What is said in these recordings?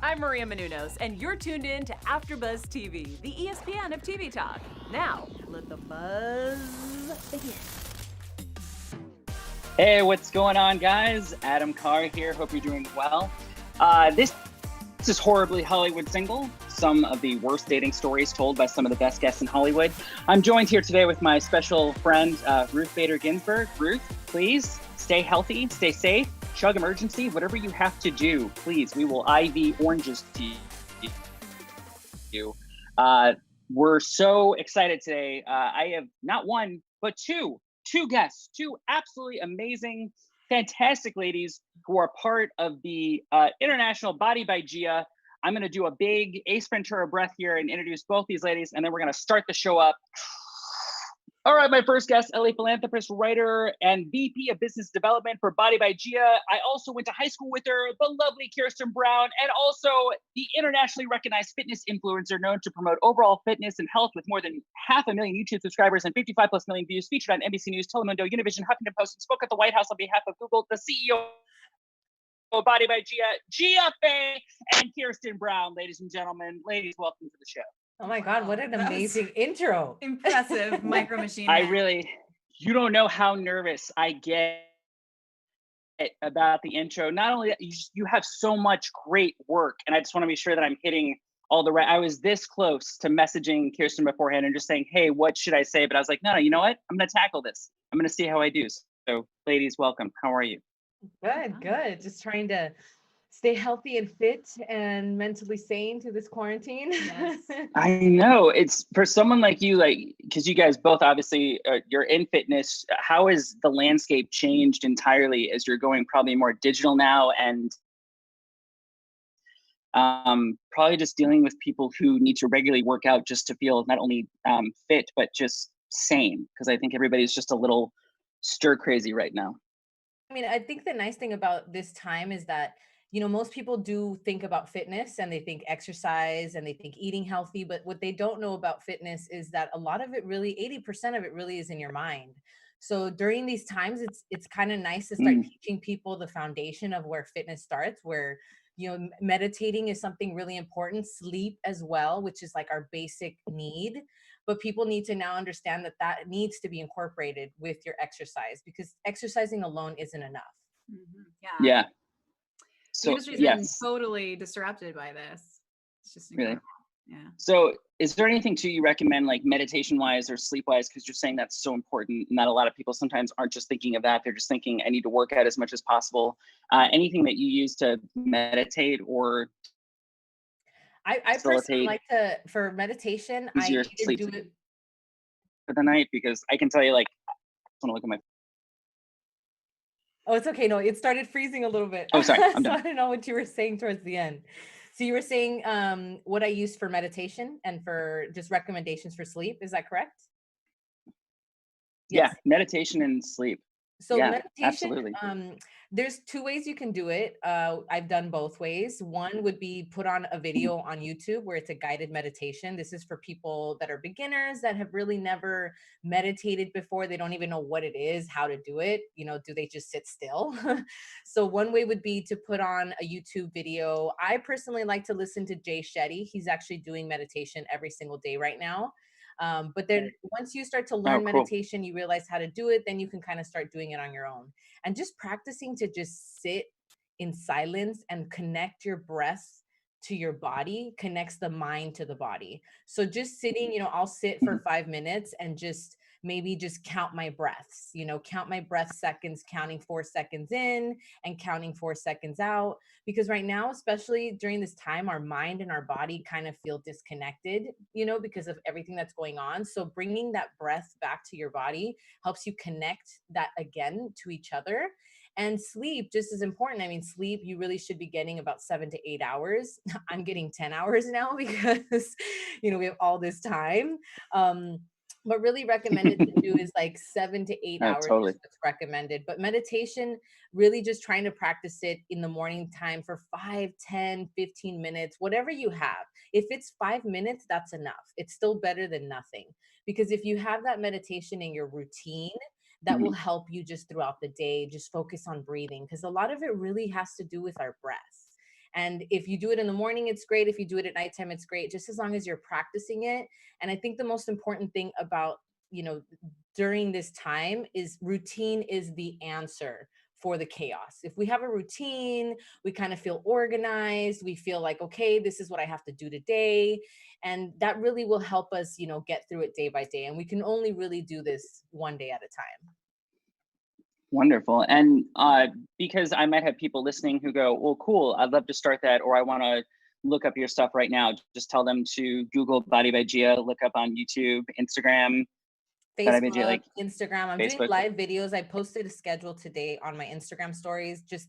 I'm Maria Menounos, and you're tuned in to AfterBuzz TV, the ESPN of TV talk. Now, let the buzz begin. Hey, what's going on, guys? Adam Carr here. Hope you're doing well. This is Horribly Hollywood Single, some of the worst dating stories told by some of the best guests in Hollywood. I'm joined here today with my special friend, Ruth Bader Ginsburg. Ruth, please stay healthy, stay safe, chug emergency, whatever you have to do, please. We will IV oranges to you. We're so excited today. I have not one, but two guests, two absolutely amazing, fantastic ladies who are part of the International Body by Gia. I'm going to do a big Ace Ventura breath here and introduce both these ladies, and then we're going to start the show up. All right, my first guest, LA philanthropist, writer, and VP of Business Development for Body by Gia. I also went to high school with her, the lovely Kirsten Brown, and also the internationally recognized fitness influencer known to promote overall fitness and health with more than 500,000 YouTube subscribers and 55+ million views, featured on NBC News, Telemundo, Univision, Huffington Post, and spoke at the White House on behalf of Google, the CEO of Body by Gia Faye, and Kirsten Brown. Ladies and gentlemen, welcome to the show. Oh my God, what an amazing intro. Impressive micro machine. You don't know how nervous I get about the intro. Not only that, you have so much great work, and I just want to be sure that I'm hitting all the right. I was this close to messaging Kirsten beforehand and just saying, hey, what should I say? But I was like, no, you know what? I'm going to tackle this. I'm going to see how I do. So ladies, welcome. How are you? Good. Just trying to stay healthy and fit and mentally sane to this quarantine. Yes. I know, it's for someone like you, because you guys both obviously you're in fitness. How has the landscape changed entirely as you're going probably more digital now, and probably just dealing with people who need to regularly work out just to feel not only fit, but just sane? Because I think everybody's just a little stir crazy right now. I mean, I think the nice thing about this time is that, most people do think about fitness and they think exercise and they think eating healthy, but what they don't know about fitness is that a lot of it really, 80% of it really is in your mind. So during these times, it's kind of nice to start teaching people the foundation of where fitness starts, where, meditating is something really important, sleep as well, which is like our basic need. But people need to now understand that needs to be incorporated with your exercise, because exercising alone isn't enough. Mm-hmm. Yeah. The industry's been totally disrupted by this. It's just incredible. Really? Yeah. So is there anything too you recommend, like meditation wise or sleep wise? Because you're saying that's so important, and that a lot of people sometimes aren't just thinking of that. They're just thinking, I need to work out as much as possible. Anything that you use to meditate or I personally like to, for meditation, I either do it for the night, because I can tell you, I want to look at my. Oh, it's okay. No, it started freezing a little bit. Oh, sorry. I'm so done. I don't know what you were saying towards the end. So you were saying what I use for meditation and for just recommendations for sleep. Is that correct? Yes. Yeah, meditation and sleep. So yeah, meditation, absolutely. There's two ways you can do it. I've done both ways. One would be put on a video on YouTube where it's a guided meditation. This is for people that are beginners, that have really never meditated before. They don't even know what it is, how to do it. Do they just sit still? So one way would be to put on a YouTube video. I personally like to listen to Jay Shetty. He's actually doing meditation every single day right now. But then once you start to learn meditation, you realize how to do it, then you can kind of start doing it on your own. And just practicing to just sit in silence and connect your breath to your body connects the mind to the body. So just sitting, I'll sit for 5 minutes and just count my breaths, count my breath seconds, counting 4 seconds in and counting 4 seconds out. Because right now, especially during this time, our mind and our body kind of feel disconnected, because of everything that's going on. So bringing that breath back to your body helps you connect that again to each other. And sleep just as important. I mean, sleep, you really should be getting about 7 to 8 hours. I'm getting 10 hours now because, we have all this time. But really recommended to do is 7 to 8 hours is what's recommended. But meditation, really just trying to practice it in the morning time for 5, 10, 15 minutes, whatever you have. If it's 5 minutes, that's enough. It's still better than nothing. Because if you have that meditation in your routine, that will help you just throughout the day, just focus on breathing. Because a lot of it really has to do with our breath. And if you do it in the morning, it's great. If you do it at nighttime, it's great, just as long as you're practicing it. And I think the most important thing about, during this time is routine is the answer for the chaos. If we have a routine, we kind of feel organized. We feel like, okay, this is what I have to do today. And that really will help us, get through it day by day. And we can only really do this one day at a time. Wonderful. And because I might have people listening who go, well, cool, I'd love to start that, or I want to look up your stuff right now. Just tell them to Google Body by Gia, look up on YouTube, Instagram, Facebook, Instagram. I'm Facebook. doing live videos. I posted a schedule today on my Instagram stories, just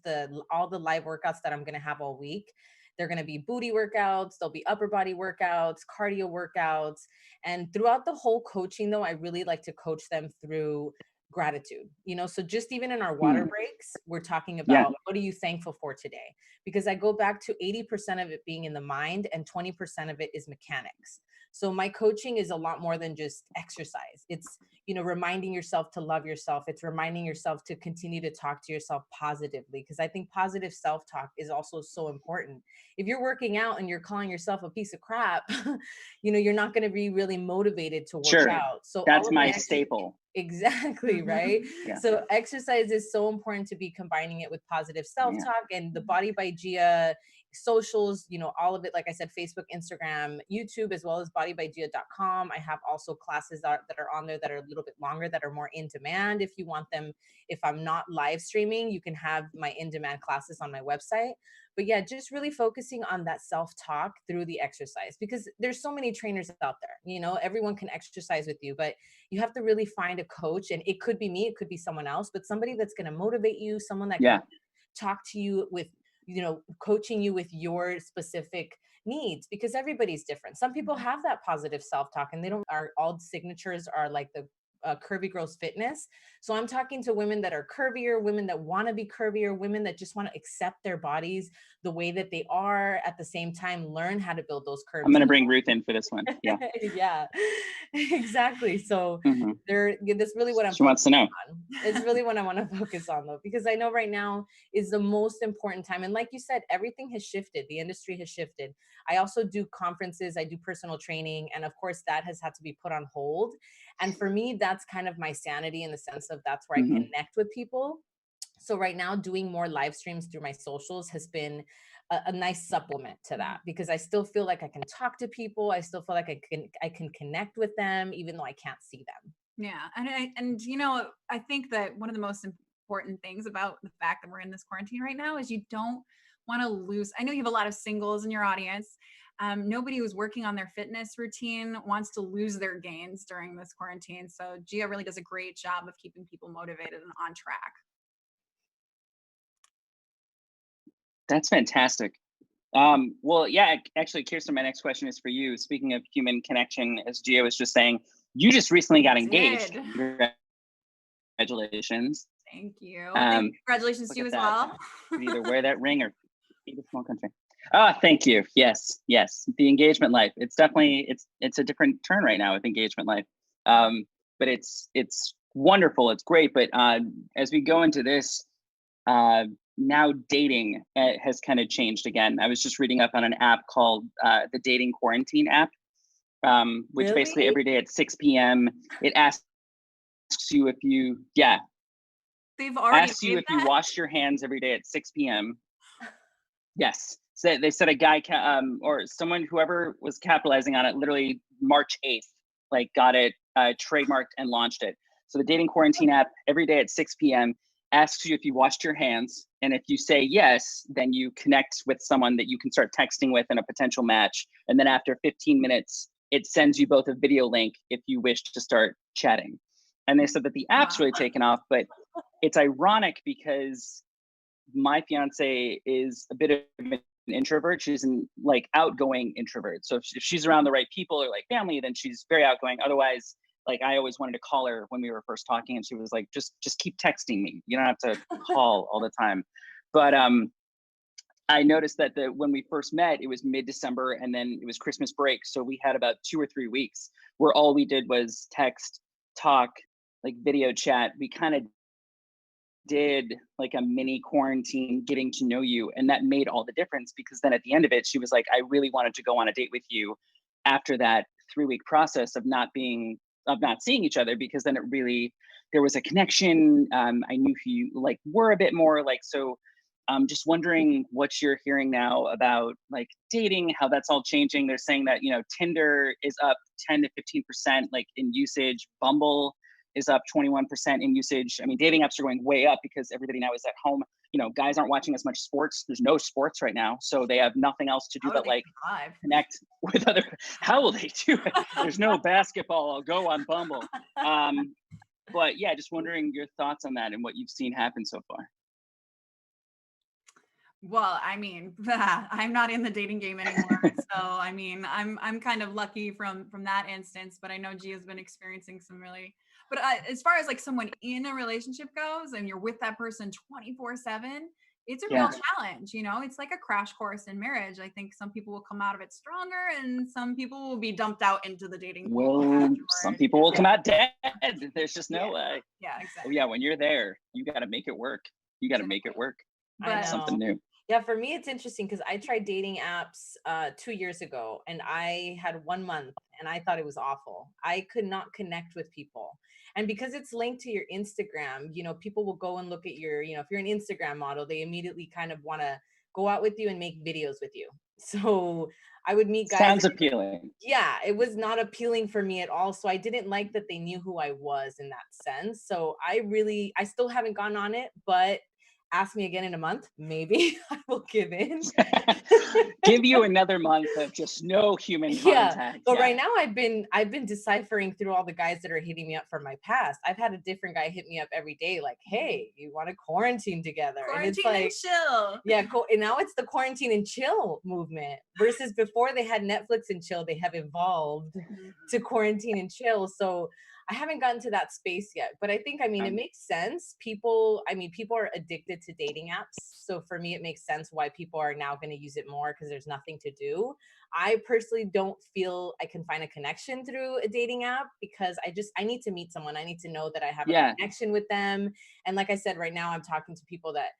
all the live workouts that I'm going to have all week. They're going to be booty workouts. There'll be upper body workouts, cardio workouts. And throughout the whole coaching, though, I really like to coach them through gratitude. So just even in our water breaks, we're talking about what are you thankful for today? Because I go back to 80% of it being in the mind and 20% of it is mechanics. So my coaching is a lot more than just exercise. It's, reminding yourself to love yourself. It's reminding yourself to continue to talk to yourself positively, because I think positive self-talk is also so important. If you're working out and you're calling yourself a piece of crap, you're not going to be really motivated to work out. So that's my staple. Exactly, right? So exercise is so important to be combining it with positive self-talk, and the Body by Gia socials, all of it, like I said, Facebook, Instagram, YouTube, as well as bodybygia.com. I have also classes that are on there that are a little bit longer, that are more in demand. If you want them, if I'm not live streaming, you can have my in-demand classes on my website. But yeah, just really focusing on that self-talk through the exercise, because there's so many trainers out there. Everyone can exercise with you, but you have to really find a coach, and it could be me, it could be someone else, but somebody that's going to motivate you, someone that can talk to you with, coaching you with your specific needs, because everybody's different. Some people have that positive self-talk and all signatures are like the Curvy Girls Fitness. So I'm talking to women that are curvier, women that want to be curvier, women that just want to accept their bodies the way that they are, at the same time learn how to build those curves. I'm going to bring Ruth in for this one. Yeah. Yeah, exactly. So that's really what she wants to know. It's really what I want to focus on, though, because I know right now is the most important time. And like you said, everything has shifted. The industry has shifted. I also do conferences, I do personal training, and of course that has had to be put on hold. And for me, that's kind of my sanity, in the sense of that's where I connect with people. So right now, doing more live streams through my socials has been a nice supplement to that, because I still feel like I can talk to people. I still feel like I can connect with them, even though I can't see them. Yeah. And I think that one of the most important things about the fact that we're in this quarantine right now is you don't want to lose. I know you have a lot of singles in your audience. Nobody who's working on their fitness routine wants to lose their gains during this quarantine. So Gia really does a great job of keeping people motivated and on track. That's fantastic. Well, yeah, actually, Kirsten, my next question is for you. Speaking of human connection, as Gia was just saying, you just recently got engaged. Congratulations. Thank you. Congratulations to you as well. You can either wear that ring or be a small country. Oh, thank you. Yes. The engagement life. It's definitely, it's a different turn right now with engagement life. But it's wonderful. It's great. But as we go into this, now dating has kind of changed again. I was just reading up on an app called the Dating Quarantine app, which basically every day at 6 p.m. it asks you if you, they've already asks you if you washed your hands every day at 6 p.m. Yes. So they said a guy or someone, whoever was capitalizing on it, literally March 8th, like got it trademarked and launched it. So the Dating Quarantine app every day at 6 p.m. asks you if you washed your hands. And if you say yes, then you connect with someone that you can start texting with and a potential match. And then after 15 minutes, it sends you both a video link if you wish to start chatting. And they said that the app's really taken off, but it's ironic because my fiance is a bit of an introvert. She's an outgoing introvert. So if she's around the right people or like family, then she's very outgoing. Otherwise, I always wanted to call her when we were first talking, and she was like, just keep texting me. You don't have to call all the time. But I noticed that when we first met, it was mid-December, and then it was Christmas break. So we had about 2 or 3 weeks where all we did was text, talk, video chat. We kind of did like a mini quarantine getting to know you, and that made all the difference, because then at the end of it, she was like, I really wanted to go on a date with you after that 3-week process of not seeing each other, because then it really, there was a connection. I knew who you like were a bit more, like, so just wondering what you're hearing now about like dating, how that's all changing. They're saying that, Tinder is up 10 to 15% like in usage. Bumble is up 21% in usage. I mean, dating apps are going way up because everybody now is at home. Guys aren't watching as much sports. There's no sports right now, so they have nothing else to do but like connect with other. How will they do it? There's no basketball. I'll go on Bumble. But yeah, just wondering your thoughts on that and what you've seen happen so far. Well, I mean, I'm not in the dating game anymore. So, I mean, I'm kind of lucky from that instance, but I know Gia's been experiencing some really, but as far as like someone in a relationship goes and you're with that person 24/7, it's a real challenge. It's like a crash course in marriage. I think some people will come out of it stronger and some people will be dumped out into the dating pool. Well, some people will come out dead. There's just no way. Yeah, exactly. Oh yeah, when you're there, you got to make it work. You got to make it work. But Something new. Yeah, for me, it's interesting because I tried dating apps 2 years ago, and I had 1 month and I thought it was awful. I could not connect with people. And because it's linked to your Instagram, people will go and look at your, if you're an Instagram model, they immediately kind of want to go out with you and make videos with you. So I would meet guys. Sounds appealing. Yeah, it was not appealing for me at all. So I didn't like that they knew who I was in that sense. So I still haven't gone on it, but ask me again in a month, maybe I will give in. Give you another month of just no human contact. But right now I've been deciphering through all the guys that are hitting me up from my past. I've had a different guy hit me up every day, like, hey, you want to quarantine together? Quarantine and it's like, and chill. Yeah, cool. And now it's the quarantine and chill movement versus before they had Netflix and chill. They have evolved to quarantine and chill. So I haven't gotten to that space yet, but I think, it makes sense. People are addicted to dating apps. So for me, it makes sense why people are now going to use it more because there's nothing to do. I personally don't feel I can find a connection through a dating app because I need to meet someone. I need to know that I have a connection with them. And like I said, right now I'm talking to people that,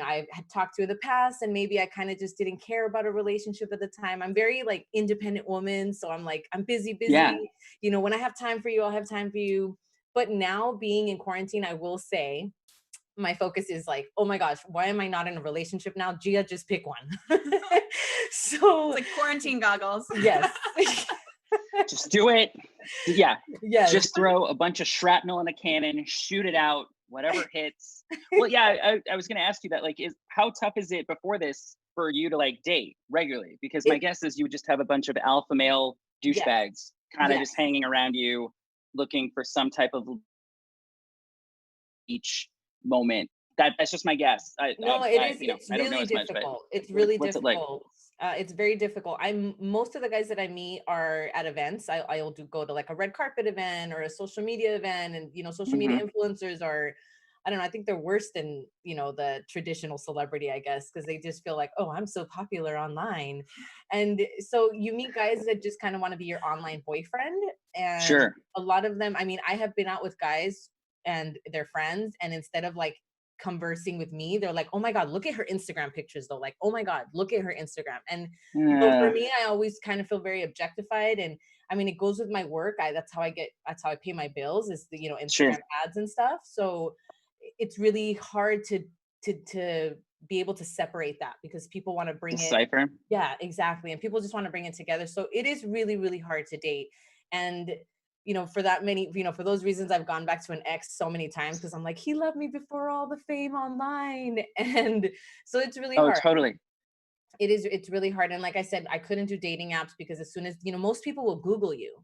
I had talked to in the past, and maybe I kind of just didn't care about a relationship at the time. I'm very like independent woman. So I'm like, I'm busy. Yeah. When I have time for you, I'll have time for you. But now being in quarantine, I will say my focus is like, oh my gosh, why am I not in a relationship now? Gia, just pick one. So it's like quarantine goggles. Yes. Just do it. Yeah. Yes. Just throw a bunch of shrapnel in a cannon, shoot it out, whatever hits. Well, yeah, I was going to ask you that, like, how tough is it before this for you to like date regularly? Because my guess is you would just have a bunch of alpha male douchebags kind of just hanging around you, looking for some type of each moment. That's just my guess. It's really difficult. It's really difficult. It's very difficult. Most of the guys that I meet are at events. I'll go to like a red carpet event or a social media event, and social media influencers are, I don't know, I think they're worse than, the traditional celebrity, I guess, because they just feel like, oh, I'm so popular online. And so you meet guys that just kind of want to be your online boyfriend. And a lot of them, I have been out with guys and their friends, and instead of like conversing with me, they're like, oh my God, look at her Instagram pictures though. Like, oh my God, look at her Instagram. And so for me, I always kind of feel very objectified. And it goes with my work. That's how I pay my bills, is the, Instagram ads and stuff. So it's really hard to be able to separate that because people want to bring Decipher. Yeah, exactly. And people just want to bring it together. So it is really, really hard to date. And for those reasons, I've gone back to an ex so many times because I'm like, he loved me before all the fame online. And so it's really hard. Oh, totally. It's really hard. And like I said, I couldn't do dating apps because as soon as, most people will Google you.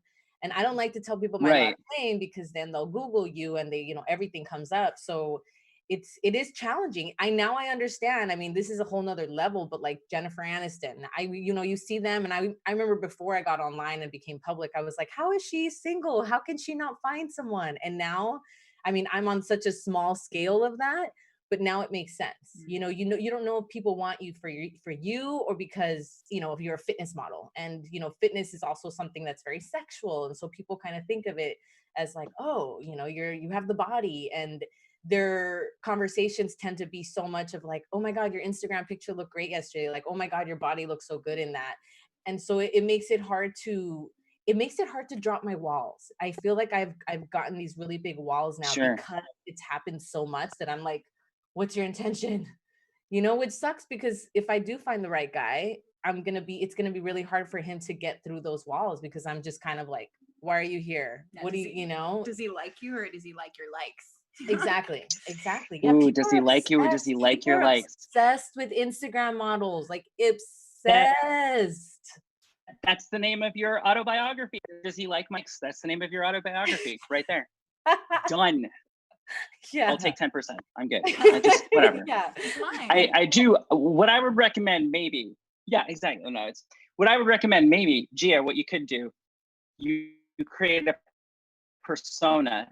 And I don't like to tell people my last name because then they'll Google you and they, everything comes up. So it is challenging. I understand. This is a whole nother level, but like Jennifer Aniston, you see them. And I remember before I got online and became public, I was like, how is she single? How can she not find someone? And now, I'm on such a small scale of that, but now it makes sense. You don't know if people want you for you or because, if you're a fitness model, and, fitness is also something that's very sexual. And so people kind of think of it as like, oh, you have the body, and their conversations tend to be so much of like, oh my God, your Instagram picture looked great yesterday. Like, oh my God, your body looks so good in that. And so it makes it hard to drop my walls. I feel like I've gotten these really big walls now Sure. because it's happened so much that I'm like, what's your intention? You know, which sucks because if I do find the right guy, it's gonna be really hard for him to get through those walls because I'm just kind of like, why are you here? Now, What do you know? Does he like you or does he like your likes? Exactly. Yeah, Ooh, people does are he like you or does obsessed. he like People your are likes? obsessed with Instagram models, like That, obsessed. that's the name of your autobiography. Does he like Mike's? That's the name of your autobiography right there. Done. Yeah. I'll take 10%. I'm good. I just, whatever. Yeah. It's fine. I do, what I would recommend maybe, yeah, exactly. No, it's, what I would recommend maybe, Gia, what you could do, you create a persona,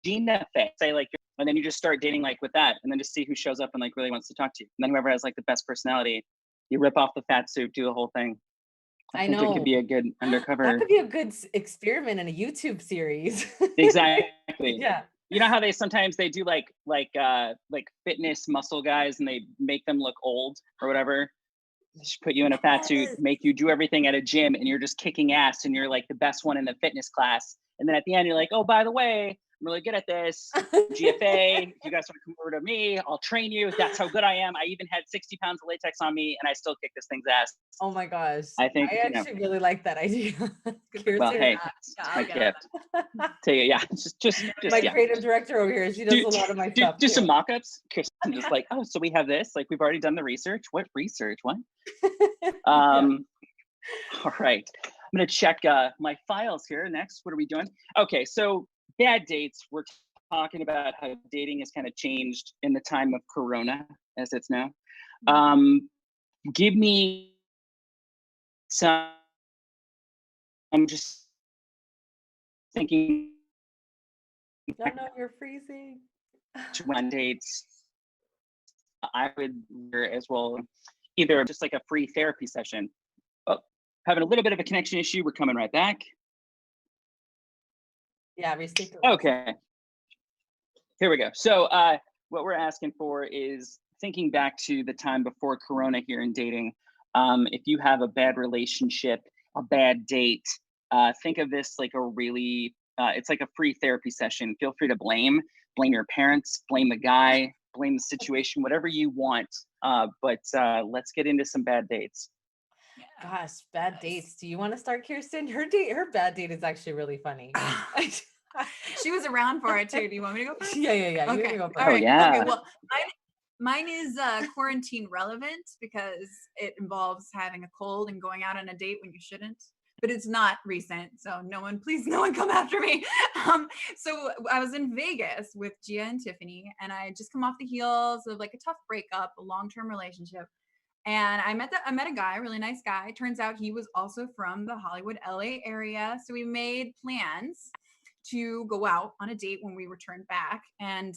Gina face, say like, and then you just start dating like with that, and then just see who shows up and like really wants to talk to you. And then whoever has like the best personality, you rip off the fat suit, do the whole thing. I think it could be a good undercover. That could be a good experiment in a YouTube series. Exactly. Yeah. You know how they sometimes they do like fitness muscle guys and they make them look old or whatever. Just put you in a fat suit, make you do everything at a gym, and you're just kicking ass, and you're like the best one in the fitness class. And then at the end, you're like, oh, by the way, I'm really good at this. GFA, you guys want to come over to me? I'll train you. That's how good I am. I even had 60 pounds of latex on me, and I still kick this thing's ass. Oh my gosh. I think I actually really like that idea. Well, hey, it's my gift. Tell you, yeah, just my yeah. creative director over here, she does a lot of my stuff. Do some mock-ups. Kirsten just like, oh, so we have this. Like, we've already done the research. What research? What? All right. I'm gonna check my files here next. What are we doing? Okay, so bad dates. We're talking about how dating has kind of changed in the time of Corona, as it's now. Give me some. I'm just thinking. No, you're freezing. When dates, I would as well, either just like a free therapy session. Oh, having a little bit of a connection issue. We're coming right back. Yeah, restrict. Okay. Here we go. So what we're asking for is thinking back to the time before Corona here in dating. If you have a bad relationship, a bad date, think of this like a really, it's like a free therapy session. Feel free to blame your parents, blame the guy, blame the situation, whatever you want. But let's get into some bad dates. Gosh, bad dates. Do you want to start, Kirsten? Her bad date is actually really funny. She was around for it too. Do you want me to go first? Yeah. Okay. You go first. Oh, yeah. Okay. Well, mine is quarantine relevant because it involves having a cold and going out on a date when you shouldn't. But it's not recent, so no one come after me. So I was in Vegas with Gia and Tiffany, and I had just come off the heels of like a tough breakup, a long-term relationship. And I met a guy, a really nice guy. Turns out he was also from the Hollywood, LA area. So we made plans to go out on a date when we returned back. And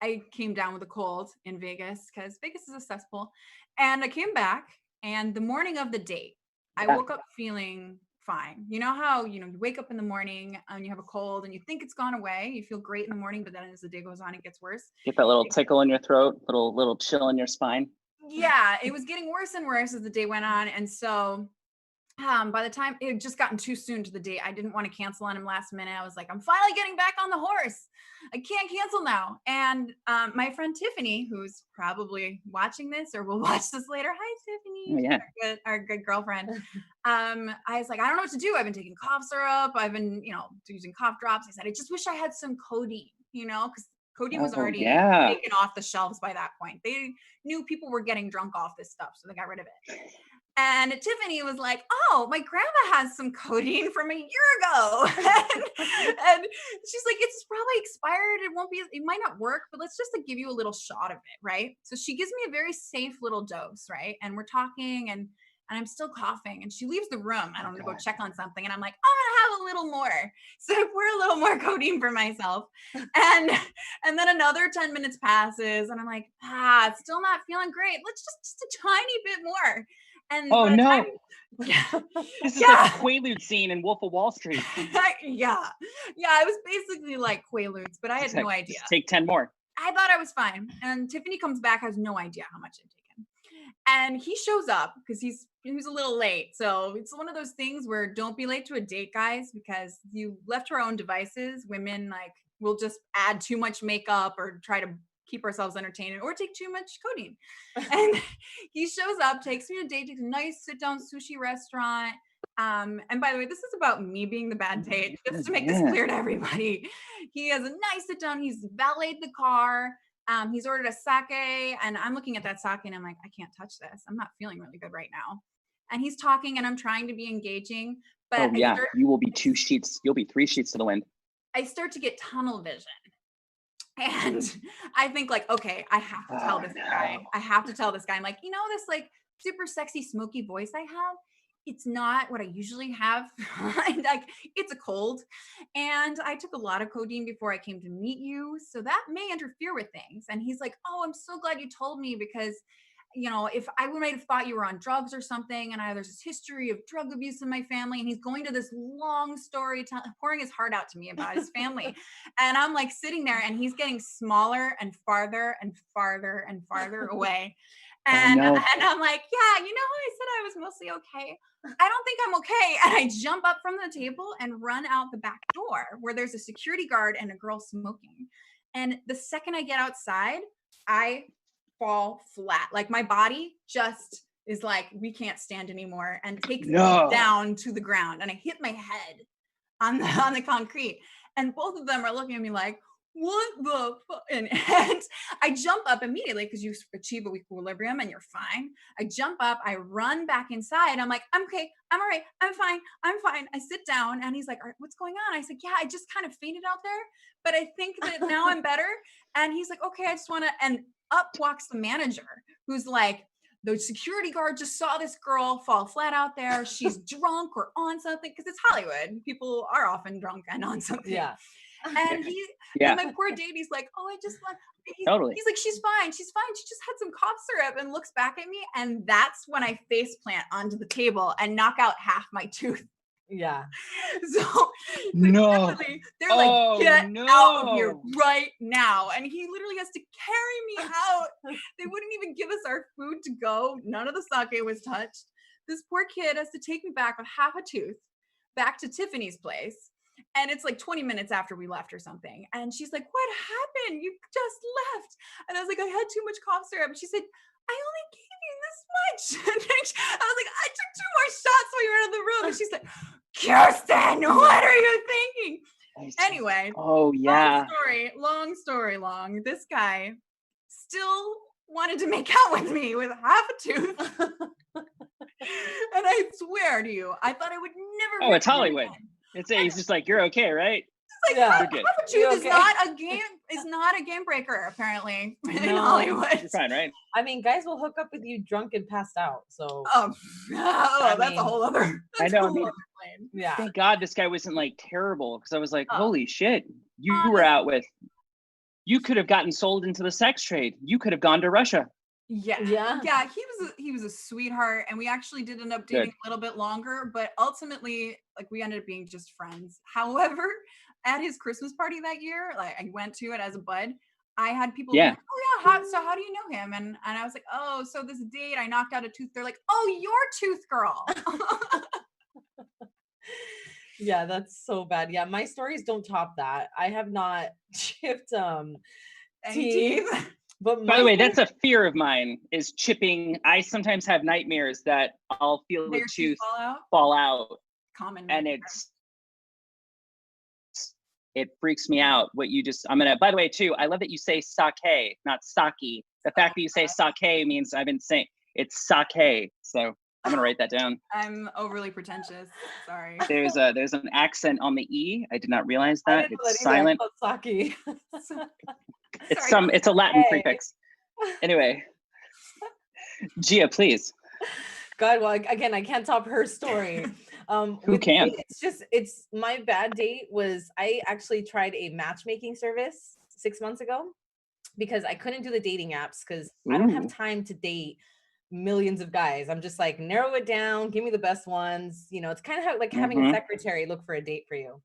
I came down with a cold in Vegas because Vegas is a cesspool. And I came back, and the morning of the date, I woke up feeling fine. You know how, you wake up in the morning and you have a cold and you think it's gone away. You feel great in the morning, but then as the day goes on, it gets worse. Get that little tickle in your throat, little chill in your spine. Yeah, it was getting worse and worse as the day went on. And so by the time it had just gotten too soon to the date, I didn't want to cancel on him last minute. I was like, I'm finally getting back on the horse. I can't cancel now. And my friend Tiffany, who's probably watching this or will watch this later. Hi, Tiffany. Oh, yeah. Our good girlfriend. I was like, I don't know what to do. I've been taking cough syrup. I've been, using cough drops. I said, I just wish I had some codeine, because codeine was already taken off the shelves by that point. They knew people were getting drunk off this stuff, so they got rid of it. And Tiffany was like, oh, my grandma has some codeine from a year ago. and she's like, it's probably expired. It might not work, but let's just give you a little shot of it, right? So she gives me a very safe little dose, right? And we're talking and I'm still coughing, and she leaves the room. I don't want to go check on something. And I'm like, I'm going to have a little more. So I pour a little more codeine for myself. And then another 10 minutes passes and I'm like, still not feeling great. Let's just a tiny bit more. And Oh by the no. time, yeah, This is yeah. like the Quaalude scene in Wolf of Wall Street. Yeah, it was basically like Quaaludes, but I had no idea. Just take 10 more. I thought I was fine. And Tiffany comes back, has no idea how much I've taken. And he shows up because he was a little late. So it's one of those things where don't be late to a date, guys, because you left to our own devices. Women like will just add too much makeup or try to keep ourselves entertained or take too much codeine. And he shows up, takes me to date, takes a nice sit down sushi restaurant. And by the way, this is about me being the bad date, just to make this clear to everybody. He has a nice sit down. He's valeted the car. He's ordered a sake, and I'm looking at that sake and I'm like, I can't touch this. I'm not feeling really good right now. And he's talking and I'm trying to be engaging, but you will be 2 sheets. You'll be 3 sheets to the wind. I start to get tunnel vision. And I think like, okay, I have to tell this guy. I have to tell this guy. I'm like, you know, this like super sexy, smoky voice I have, it's not what I usually have. Like it's a cold. And I took a lot of codeine before I came to meet you. So that may interfere with things. And he's like, oh, I'm so glad you told me because, you know, if I might have thought you were on drugs or something, and there's this history of drug abuse in my family, and he's going to this long story, pouring his heart out to me about his family. And I'm like sitting there and he's getting smaller and farther and farther and farther away. And, and I'm like, yeah, you know how I said I was mostly okay? I don't think I'm okay. And I jump up from the table and run out the back door where there's a security guard and a girl smoking. And the second I get outside, I fall flat. Like my body just is like, we can't stand anymore, and takes me down to the ground. And I hit my head on the concrete. And both of them are looking at me like, what the fuck? And I jump up immediately because you achieve equilibrium and you're fine. I jump up, I run back inside. I'm like, I'm okay, I'm all right, I'm fine. I sit down and he's like, all right, what's going on? I said, yeah, I just kind of fainted out there, but I think that now I'm better. And he's like, okay, I just want to, and up walks the manager who's like, the security guard just saw this girl fall flat out there. She's drunk or on something, because it's Hollywood. People are often drunk and on something. Yeah. And and my poor date, he's like, oh, I just want, he's like, she's fine. She just had some cough syrup, and looks back at me. And that's when I face plant onto the table and knock out half my tooth. Yeah. So they're like, get out of here right now. And he literally has to carry me out. They wouldn't even give us our food to go. None of the sake was touched. This poor kid has to take me back with half a tooth back to Tiffany's place. And it's like 20 minutes after we left or something. And she's like, what happened? You just left. And I was like, I had too much cough syrup. And she said, I only gave you this much. And I was like, I took 2 more shots while you were out of the room. And she's like, Kirsten, what are you thinking? Anyway. Oh, yeah. Long story. This guy still wanted to make out with me with half a tooth. And I swear to you, I thought I would never. Oh, it's Hollywood. He's just like, you're okay, right? It's like, half a tooth is not a game breaker, apparently, in Hollywood. You're fine, right? I mean, guys will hook up with you drunk and passed out. So that's a whole other. I know. Yeah. Thank God this guy wasn't like terrible, because I was like, holy shit, you were out with. You could have gotten sold into the sex trade. You could have gone to Russia. Yeah. He was a sweetheart, and we actually did end up dating a little bit longer, but ultimately, like, we ended up being just friends. However, at his Christmas party that year, like, I went to it as a bud. I had people like, oh yeah, so how do you know him? And I was like, oh, so this date, I knocked out a tooth. They're like, oh, you're Tooth Girl. Yeah, that's so bad. Yeah, my stories don't top that. I have not chipped teeth. But by the way, that's a fear of mine, is chipping. I sometimes have nightmares that I'll feel the tooth fall out. Common. And it freaks me out. By the way, too, I love that you say sake, not sake. The fact that you say sake means I've been saying it's sake. So I'm gonna write that down. I'm overly pretentious. Sorry. There's an accent on the E. I did not realize that. It's silent. Sake. It's a Latin prefix. Anyway, Gia, please. God, well, again, I can't top her story. Who can? It's my bad date was, I actually tried a matchmaking service 6 months ago because I couldn't do the dating apps because I don't have time to date millions of guys. I'm just like, narrow it down, give me the best ones. You know, it's kind of how, like having a secretary look for a date for you.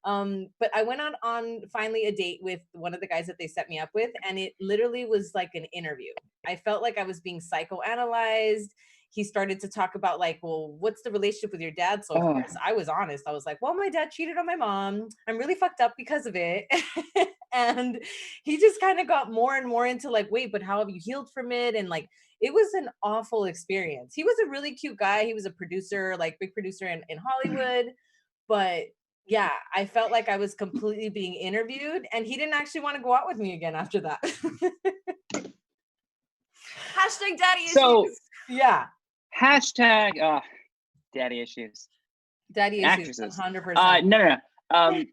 But I went on finally a date with one of the guys that they set me up with, and it literally was like an interview. I felt like I was being psychoanalyzed. He started to talk about like, well, what's the relationship with your dad? So of course I was honest. I was like, well, my dad cheated on my mom. I'm really fucked up because of it. And he just kind of got more and more into like, wait, but how have you healed from it? And like, it was an awful experience. He was a really cute guy. He was a producer, like big producer in Hollywood. But yeah, I felt like I was completely being interviewed, and he didn't actually want to go out with me again after that. Hashtag daddy issues. So Yeah. hashtag daddy issues. Daddy issues, Actresses. 100%. No.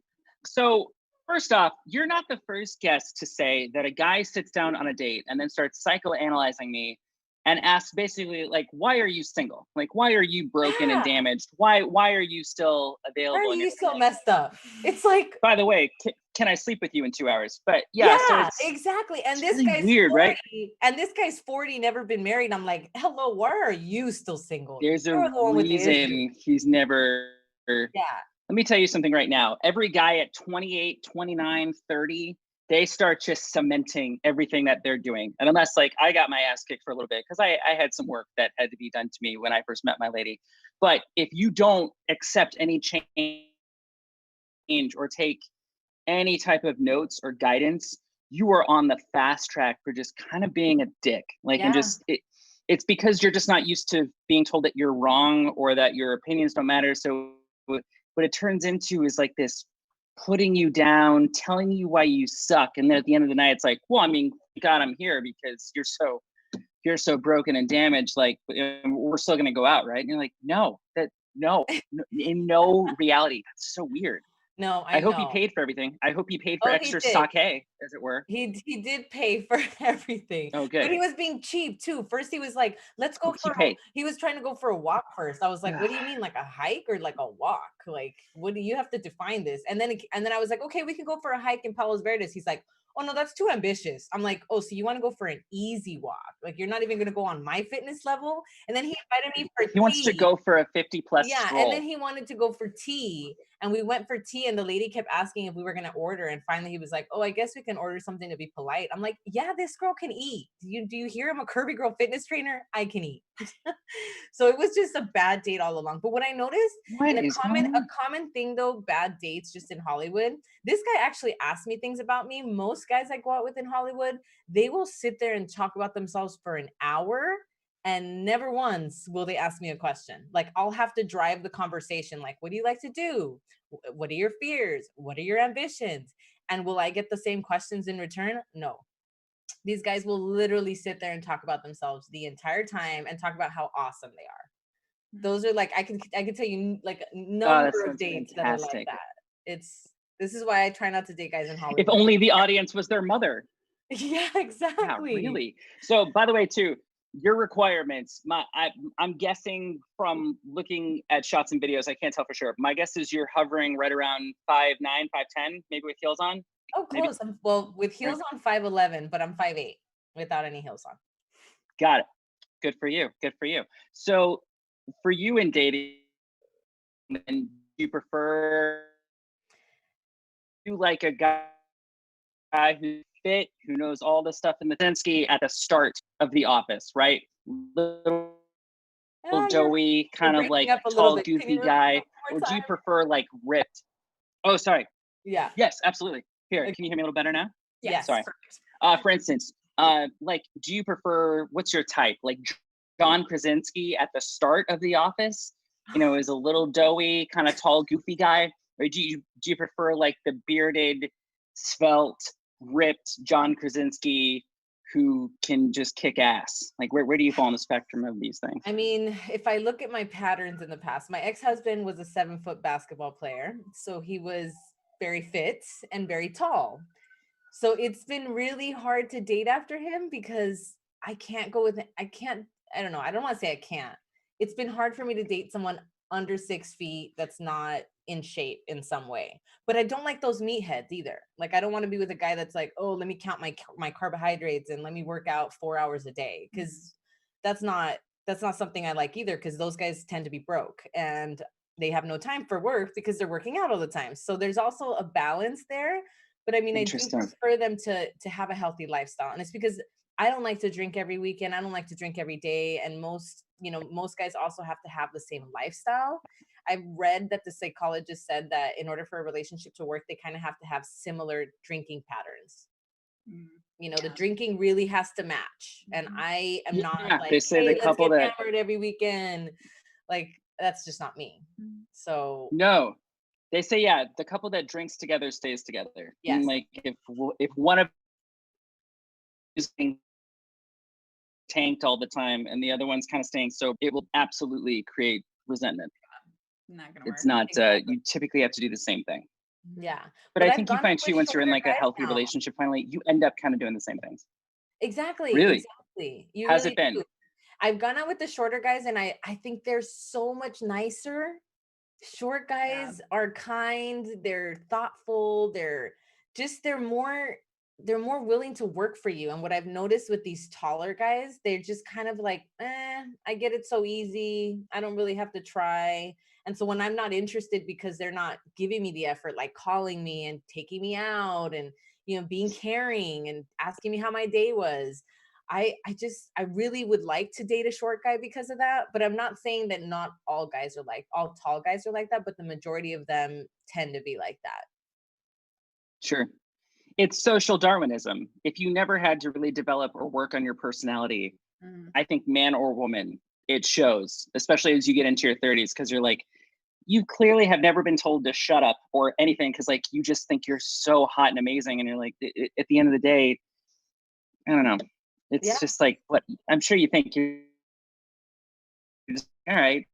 So first off, you're not the first guest to say that a guy sits down on a date and then starts psychoanalyzing me and asks basically like, why are you single? Like, why are you broken and damaged? Why are you still available? Why are you still messed up? It's like, by the way, can I sleep with you in 2 hours? But yeah, so it's exactly. And this really guy's weird, 40, right? And this guy's 40, never been married. I'm like, hello, why are you still single? There's You're a the one with the issue. reason he's never. Yeah. Let me tell you something right now. Every guy at 28, 29, 30, they start just cementing everything that they're doing. And unless like I got my ass kicked for a little bit because I had some work that had to be done to me when I first met my lady. But if you don't accept any change or take any type of notes or guidance, you are on the fast track for just kind of being a dick. Like, and just, it's because you're just not used to being told that you're wrong or that your opinions don't matter. So what it turns into is like this putting you down, telling you why you suck. And then at the end of the night, it's like, well, I mean, God, I'm here because you're so broken and damaged. Like, we're still going to go out. Right. And you're like, no, in no reality. That's so weird. No, I hope he paid for everything. I hope he paid for extra sake, as it were. He did pay for everything. Oh, good. But he was being cheap too. First, he was like, "Let's go he was trying to go for a walk first. I was like, "What do you mean, like a hike or like a walk? Like, what do you have to define this?" And then I was like, "Okay, we can go for a hike in Palos Verdes." He's like, "Oh no, that's too ambitious." I'm like, "Oh, so you want to go for an easy walk? Like, you're not even going to go on my fitness level?" And then he invited me for tea. He wants to go for a 50+ stroll. And then he wanted to go for tea. And we went for tea, and the lady kept asking if we were going to order. And finally he was like, "Oh, I guess we can order something to be polite." I'm like, yeah, this girl can eat. Do you hear I'm a curvy girl fitness trainer? I can eat. So it was just a bad date all along. But what I noticed, a common thing though, bad dates just in Hollywood, this guy actually asked me things about me. Most guys I go out with in Hollywood, they will sit there and talk about themselves for an hour. And never once will they ask me a question. Like, I'll have to drive the conversation. Like, what do you like to do? What are your fears? What are your ambitions? And will I get the same questions in return? No. These guys will literally sit there and talk about themselves the entire time and talk about how awesome they are. Those are like, I can tell you like a number of dates that are like that. This is why I try not to date guys in Hollywood. If only the audience was their mother. Yeah, exactly. Yeah, really. So by the way, too, your requirements, I'm guessing from looking at shots and videos, I can't tell for sure. My guess is you're hovering right around 5'9", 5'10", maybe with heels on. Oh, close. Well, with heels on 5'11", but I'm 5'8" without any heels on. Got it. Good for you. Good for you. So for you in dating, and you prefer you like a guy who's fit, who knows all the stuff in the Zinsky at the start of The Office, right? Little doughy, kind of like tall, goofy guy. Or do you prefer like ripped? Oh, sorry. Yeah. Yes, absolutely. Here, can you hear me a little better now? Yes. Sorry. For instance, like, do you prefer, what's your type? Like John Krasinski at the start of The Office, you know, is a little doughy, kind of tall, goofy guy? Or do you prefer like the bearded, svelte, ripped John Krasinski who can just kick ass? Like, where do you fall on the spectrum of these things? I mean, if I look at my patterns in the past, my ex-husband was a 7-foot basketball player. So he was very fit and very tall. So it's been really hard to date after him because I can't go with it. I don't know. I don't want to say I can't. It's been hard for me to date someone under 6 feet that's not in shape in some way. But I don't like those meatheads either. Like, I don't want to be with a guy that's like, oh, let me count my carbohydrates and let me work out 4 hours a day. Because that's not something I like either, because those guys tend to be broke and they have no time for work because they're working out all the time. So there's also a balance there. But I mean, I do Interesting. prefer them to have a healthy lifestyle. And it's because I don't like to drink every weekend. I don't like to drink every day. And most guys also have to have the same lifestyle. I've read that the psychologist said that in order for a relationship to work, they kind of have to have similar drinking patterns. The drinking really has to match. And I am not like, they say hey, the let's couple get that hammered every weekend. Like, that's just not me. So no, they say, yeah, the couple that drinks together stays together. Yes. And like if one of is being tanked all the time and the other one's kind of staying sober, it will absolutely create resentment. Not gonna It's work. not Exactly. you typically have to do the same thing. yeah. But I I've think you gone find out too, with once you're in shorter like a guys healthy now. relationship, finally you end up kind of doing the same things. Exactly. Really? Exactly. You How's really it been? do. I've gone out with the shorter guys and I think they're so much nicer. Short guys are kind, they're thoughtful, they're more willing to work for you. And what I've noticed with these taller guys, they're just kind of like, I get it so easy. I don't really have to try. And so when I'm not interested because they're not giving me the effort, like calling me and taking me out and, being caring and asking me how my day was, I really would like to date a short guy because of that. But I'm not saying that not all tall guys are like that, but the majority of them tend to be like that. Sure. It's social Darwinism. If you never had to really develop or work on your personality, I think man or woman, it shows, especially as you get into your 30s, because you're like, you clearly have never been told to shut up or anything, because like you just think you're so hot and amazing, and you're like, at the end of the day, I don't know. It's just like what I'm sure you think you're just, all right.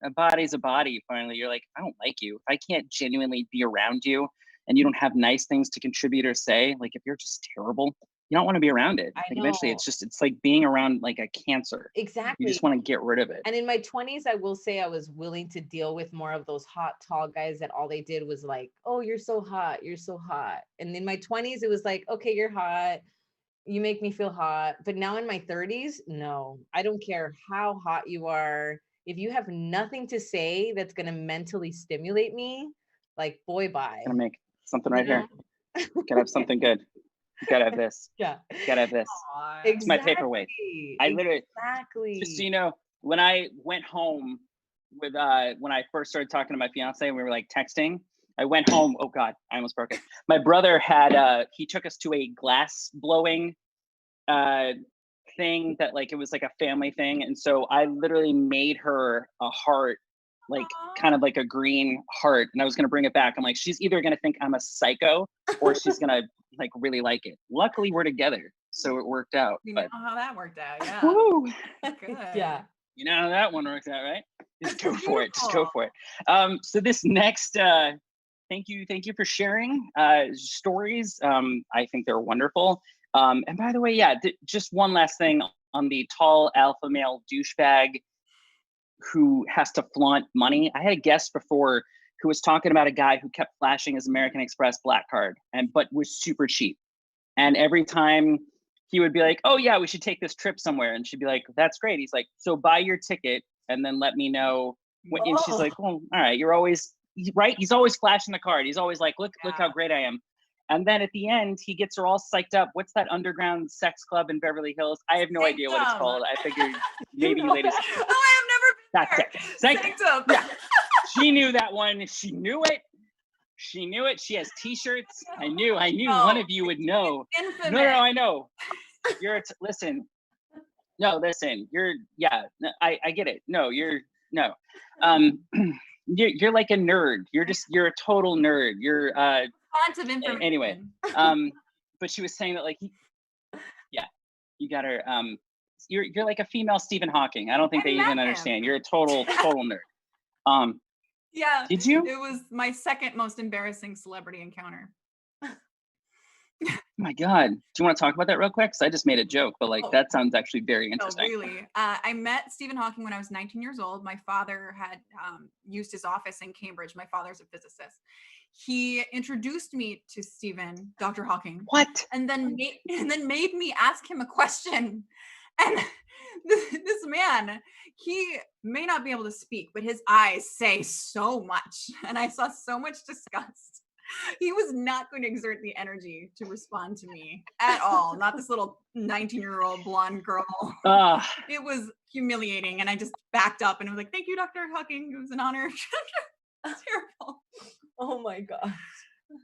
A body's a body. Finally, you're like, I don't like you. If I can't genuinely be around you and you don't have nice things to contribute or say, like if you're just terrible, you don't want to be around it. I Like eventually know. it's like being around like a cancer. Exactly. You just want to get rid of it. And in my 20s, I will say I was willing to deal with more of those hot, tall guys that all they did was like, oh, you're so hot. You're so hot. And in my 20s, it was like, okay, you're hot. You make me feel hot. But now in my 30s, no, I don't care how hot you are. If you have nothing to say that's going to mentally stimulate me, like, boy, bye. Gonna make something right here. Gotta have something good. You gotta have this. Yeah. Gotta have this. Exactly. It's my paperweight. I literally, just so you know, when I went home with when I first started talking to my fiance, we were like texting. I went home. Oh God, I almost broke it. My brother had he took us to a glass blowing thing that like it was like a family thing, and so I literally made her a heart, like kind of like a green heart, and I was gonna bring it back. I'm like, she's either gonna think I'm a psycho or she's gonna like really like it. Luckily, we're together, so it worked out. You but, know how that worked out, yeah. Woo! Good. Yeah. You know how that one works out, right? Just go for it. Just go for it. So this next, thank you for sharing stories. I think they're wonderful. And by the way, yeah, just one last thing on the tall alpha male douchebag who has to flaunt money. I had a guest before who was talking about a guy who kept flashing his American Express black card but was super cheap. And every time he would be like, oh yeah, we should take this trip somewhere. And she'd be like, that's great. He's like, so buy your ticket and then let me know. And she's like, well, all right, you're always right. He's always flashing the card. He's always like, look how great I am. And then at the end, he gets her all psyched up. What's that underground sex club in Beverly Hills? I have no idea what it's called. I figured maybe you ladies. Oh, I have never been That's there. it. Sanctum. Yeah. She knew that one. She knew it. She knew it. She has t-shirts. I knew one of you would know. Infamous. No, I know. Listen. No, listen. I get it. No. You're like a nerd. You're a total nerd. You're Font of information. Anyway, but she was saying that like you got her you're like a female Stephen Hawking. I don't think they even understand. You're a total nerd. Yeah. Did you? It was my second most embarrassing celebrity encounter. Oh my God. Do you want to talk about that real quick? Because I just made a joke, but like that sounds actually very interesting. Oh, really? I met Stephen Hawking when I was 19 years old. My father had used his office in Cambridge. My father's a physicist. He introduced me to Stephen, Dr. Hawking. What? And then made me ask him a question. And this man, he may not be able to speak, but his eyes say so much. And I saw so much disgust. He was not going to exert the energy to respond to me at all. Not this little 19-year-old blonde girl. It was humiliating. And I just backed up and was like, thank you, Dr. Hucking. It was an honor. Terrible. Oh my gosh.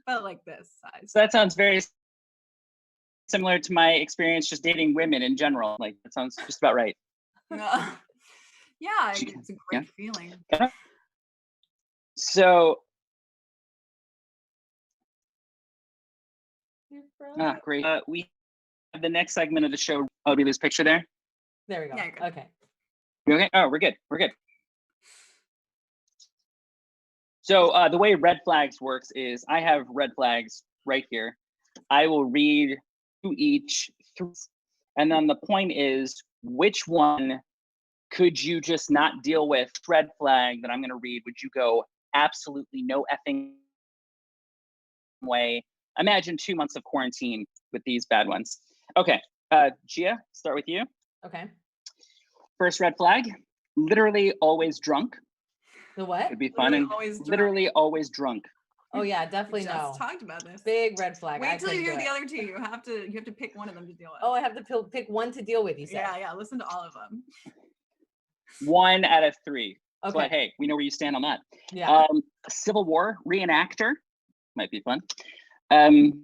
Felt like this size. So that sounds very similar to my experience just dating women in general. Like, that sounds just about right. Yeah, it's a great feeling. So, great. We have the next segment of the show. I'll be this picture there. There we go. Yeah, okay. You okay? Oh, we're good. We're good. So the way red flags works is I have red flags right here. I will read to each, and then the point is, which one could you just not deal with? Red flag that I'm going to read, would you go absolutely no effing way? Imagine 2 months of quarantine with these bad ones. Okay, Gia, start with you. Okay. First red flag, literally always drunk. The what? It'd be fun and literally always drunk. Oh yeah, definitely we no. just talked about this. Big red flag. Wait till you hear the other two. You have to pick one of them to deal with. Oh, I have to pick one to deal with, you said? Yeah, listen to all of them. 1 out of 3. Okay. So hey, we know where you stand on that. Yeah. Civil War reenactor, might be fun. And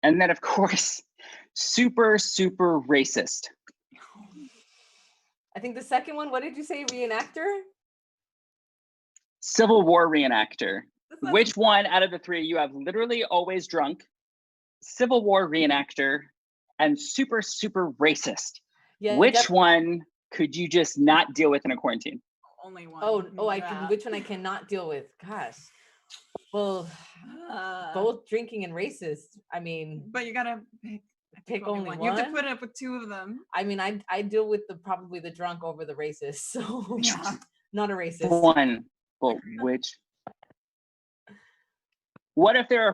then of course, super racist. I think the second one, what did you say, reenactor? Civil War reenactor. Which one out of the 3 you have literally always drunk, Civil War reenactor, and super racist? Yeah. Which one could you just not deal with in a quarantine? Only one. Oh, I can. Which one I cannot deal with? Gosh. Well, both drinking and racist. I mean, but you gotta pick only one. You have to put up with 2 of them. I mean, I deal with probably the drunk over the racist. So not a racist. One. Well, which? What if they're?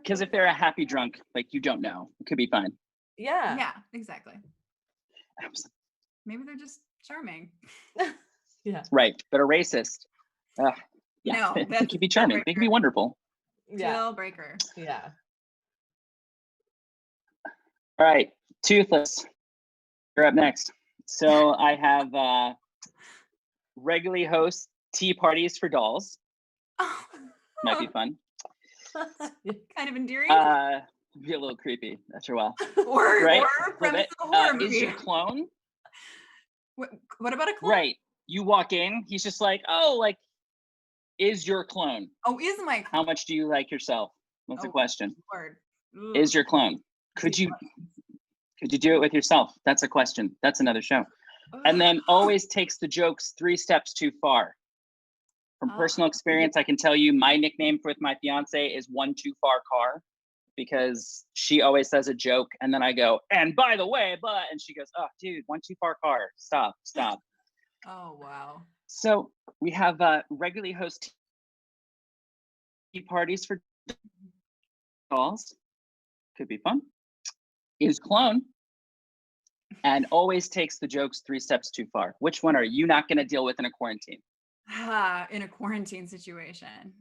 Because if they're a happy drunk, like, you don't know, it could be fine. Yeah, exactly. Maybe they're just charming. Yeah, right. But a racist, yeah, no, they could be charming. They could be wonderful. Yeah, deal breaker. Yeah. All right, Toothless, you're up next. So I have regularly host tea parties for dolls. Might be fun. Kind of endearing. Be a little creepy after a while. Or right? premise of a horror movie. Is your clone? What about a clone? Right. You walk in, he's just like, oh, like, is your clone? Oh, is my clone? How much do you like yourself? That's the question. Lord. Is your clone? Could you do it with yourself? That's a question. That's another show. And then always takes the jokes 3 steps too far. From personal experience, I can tell you my nickname with my fiance is One Too Far Car, because she always says a joke and then I go, and by the way, but, and she goes, oh, dude, one too far car. Stop. Oh, wow. So we have regularly host tea parties for dolls. Could be fun. Is clone. And always takes the jokes 3 steps too far. Which one are you not going to deal with in a quarantine? In a quarantine situation.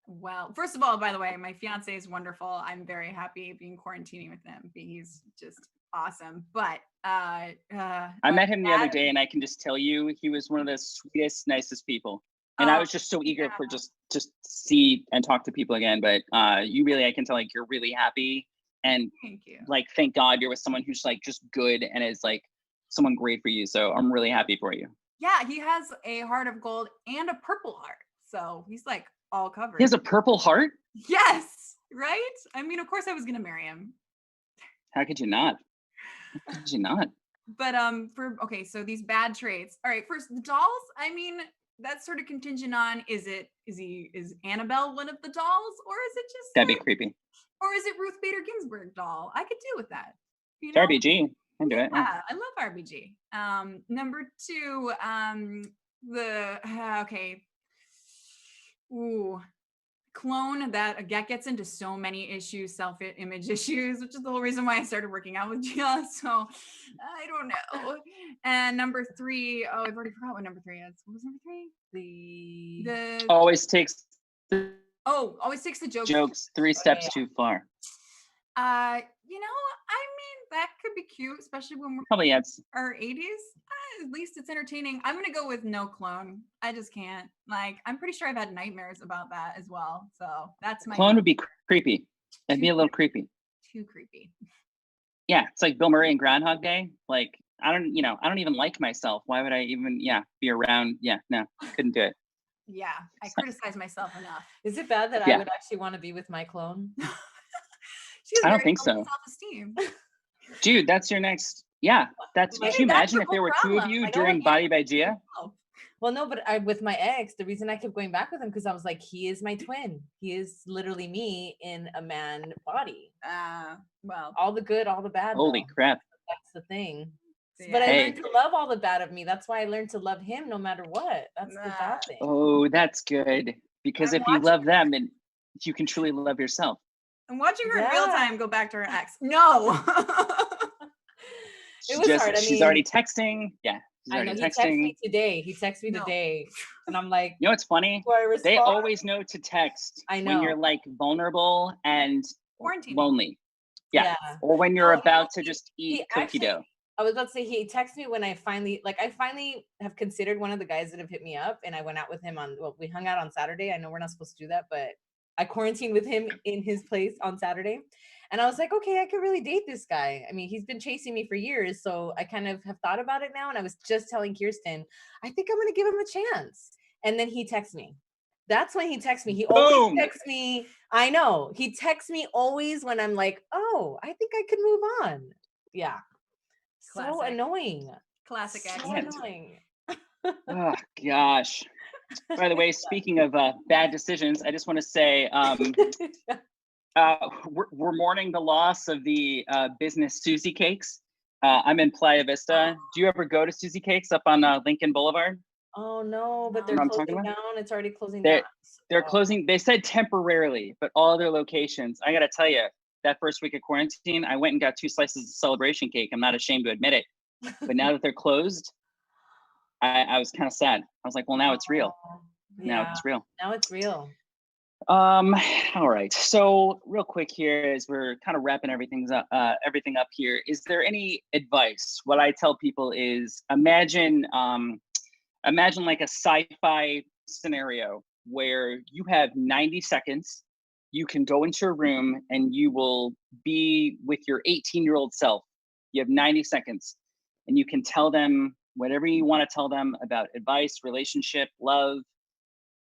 Well, first of all, by the way, my fiance is wonderful. I'm very happy being quarantining with him. He's just awesome. But I met him the other day, and I can just tell you, he was one of the sweetest, nicest people. And I was just so eager for just see and talk to people again. But you really, I can tell, like, you're really happy. And thank you. Like, thank God you're with someone who's like just good and is like someone great for you. So I'm really happy for you. Yeah, he has a heart of gold and a purple heart. So he's like all covered. He has a purple heart? Yes, right? I mean, of course I was going to marry him. How could you not? How could you not? But okay, so these bad traits. All right, first, the dolls, I mean, that's sort of contingent on, is Annabelle one of the dolls, or is it just That'd be creepy. Or is it Ruth Bader Ginsburg doll? I could deal with that. You know? RBG. I can do it. Yeah, I love RBG. Number 2, okay. Ooh, clone that gets into so many issues, self-image issues, which is the whole reason why I started working out with Gia. So I don't know. And number 3, oh, I've already forgot what number 3 is. What was number 3? The always takes the always takes the jokes 3 steps too far. You know, I mean, that could be cute, especially when we're Probably adds. our 80s. At least it's entertaining. I'm gonna go with no clone. I just can't. Like, I'm pretty sure I've had nightmares about that as well. So that's my Clone would be creepy. That'd be a little creepy. Too creepy. Yeah, it's like Bill Murray in Groundhog Day. Like, I don't even like myself. Why would I even, be around? Yeah, no, couldn't do it. Yeah, I criticize myself enough. Is it bad that I would actually want to be with my clone? I don't think so. Self-esteem. Dude, that's your next. Yeah, that's. Could you imagine if there were 2 of you during Body by Gia? Well, no, but with my ex, the reason I kept going back with him because I was like, he is my twin. He is literally me in a man body. Well, all the good, all the bad. Holy crap! That's the thing. Yeah. But I learned to love all the bad of me. That's why I learned to love him no matter what. That's the bad thing. Oh, that's good. Because if you love them, and you can truly love yourself. I'm watching her in real time go back to her ex. No. It was hard. She's already texting. Yeah. I know. He texted me today. And I'm like, you know what's funny? They always know to text when you're like vulnerable and lonely. Yeah. Or when you're about to just eat cookie dough. I was about to say he texted me when I finally have considered one of the guys that have hit me up, and I went out with him we hung out on Saturday. I know we're not supposed to do that, but I quarantined with him in his place on Saturday. And I was like, okay, I could really date this guy. I mean, he's been chasing me for years. So I kind of have thought about it now. And I was just telling Kirsten, I think I'm going to give him a chance. And then he texts me. That's when he texts me. He always texts me. I know. He texts me always when I'm like, oh, I think I could move on. Yeah. Classic. So annoying. Classic ex. So annoying. Oh, gosh. By the way, speaking of bad decisions, I just want to say we're mourning the loss of the business Susie Cakes. I'm in Playa Vista. Do you ever go to Susie Cakes up on Lincoln Boulevard? Oh, no, but they're closing down. It's already closing down. So. They're closing. They said temporarily, but all their locations. I got to tell you, that first week of quarantine, I went and got 2 slices of celebration cake. I'm not ashamed to admit it. But now that they're closed, I was kind of sad. I was like, well, now it's real. Yeah. Now it's real. Now it's real. All right. So real quick here, as we're kind of wrapping everything up here, is there any advice? What I tell people is imagine like a sci-fi scenario where you have 90 seconds. You can go into a room and you will be with your 18-year-old self. You have 90 seconds and you can tell them whatever you want to tell them about advice, relationship, love.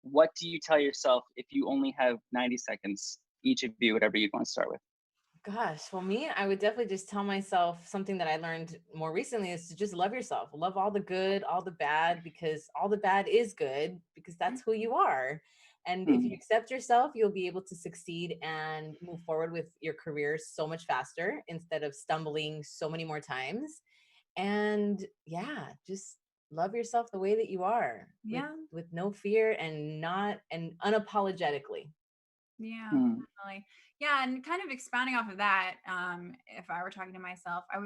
What do you tell yourself if you only have 90 seconds? Each of you, whatever you'd want to start with. Gosh, well, me, I would definitely just tell myself something that I learned more recently is to just love yourself. Love all the good, all the bad, because all the bad is good, because that's who you are. And if you accept yourself, you'll be able to succeed and move forward with your career so much faster instead of stumbling so many more times. And yeah, just love yourself the way that you are. Yeah. With no fear and unapologetically. Yeah, definitely. Yeah, and kind of expounding off of that, if I were talking to myself, I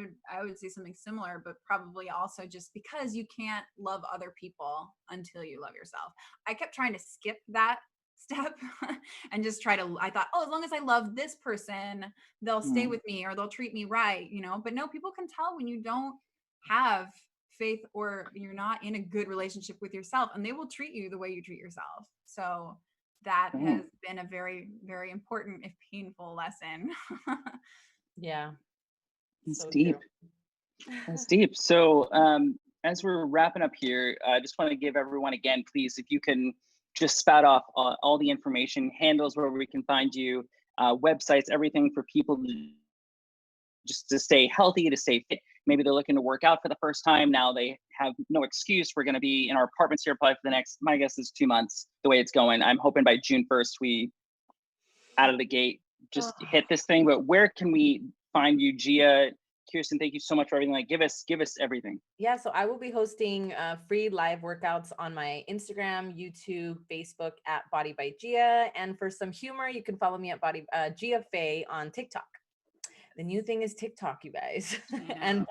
would say something similar, but probably also just because you can't love other people until you love yourself. I kept trying to skip that step and just I thought, oh, as long as I love this person, they'll stay with me or they'll treat me right, but no, people can tell when you don't have faith or you're not in a good relationship with yourself, and they will treat you the way you treat yourself. So that has been a very, very important, if painful, lesson. Yeah. It's so deep. It's deep. So as we're wrapping up here, I just want to give everyone again, please, if you can just spout off all the information, handles where we can find you, websites, everything for people to stay healthy, to stay fit. Maybe they're looking to work out for the first time. Now they have no excuse. We're going to be in our apartments here probably for the next, my guess is 2 months, the way it's going. I'm hoping by June 1st, we out of the gate just hit this thing. But where can we find you, Gia, Kirsten, thank you so much for everything. Like, give us everything. Yeah, so I will be hosting free live workouts on my Instagram, YouTube, Facebook at Body by Gia. And for some humor, you can follow me at Gia Faye on TikTok. The new thing is TikTok, you guys. And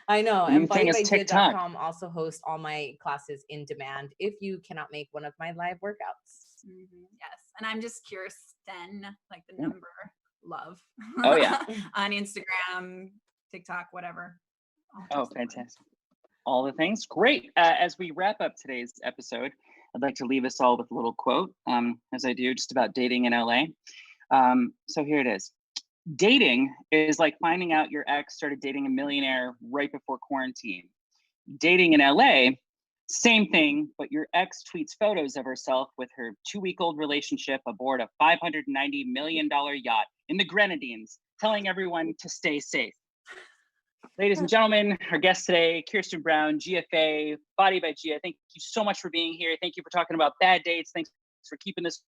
I know. And bodybygia.com also hosts all my classes in demand if you cannot make one of my live workouts. Yes. And I'm just Kirsten, like the number love. Oh, yeah. On Instagram, TikTok, whatever. Oh, fantastic. All the things. Great. As we wrap up today's episode, I'd like to leave us all with a little quote, as I do just about dating in LA. So here it is. Dating is like finding out your ex started dating a millionaire right before quarantine. Dating in LA, same thing, but your ex tweets photos of herself with her 2-week-old relationship aboard a $590 million yacht in the Grenadines, telling everyone to stay safe. Ladies and gentlemen, our guest today, Kirsten Brown, GFA, Body by Gia. Thank you so much for being here. Thank you for talking about bad dates. Thanks for keeping this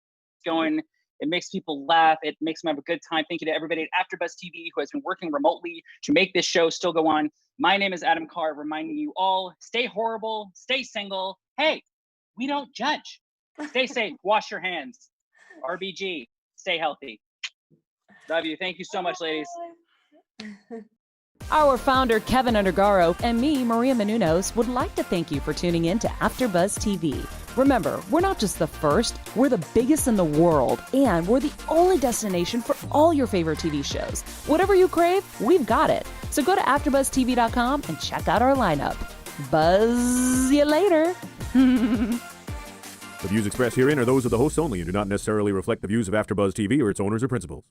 going. It makes people laugh. It makes them have a good time. Thank you to everybody at AfterBuzz TV who has been working remotely to make this show still go on. My name is Adam Carr, reminding you all, stay horrible, stay single. Hey, we don't judge. Stay safe, wash your hands. RBG, stay healthy. Love you. Thank you so much, ladies. Our founder, Keven Undergaro, and me, Maria Menounos, would like to thank you for tuning in to AfterBuzz TV. Remember, we're not just the first, we're the biggest in the world, and we're the only destination for all your favorite TV shows. Whatever you crave, we've got it. So go to AfterBuzzTV.com and check out our lineup. Buzz you later. The views expressed herein are those of the hosts only and do not necessarily reflect the views of AfterBuzz TV or its owners or principals.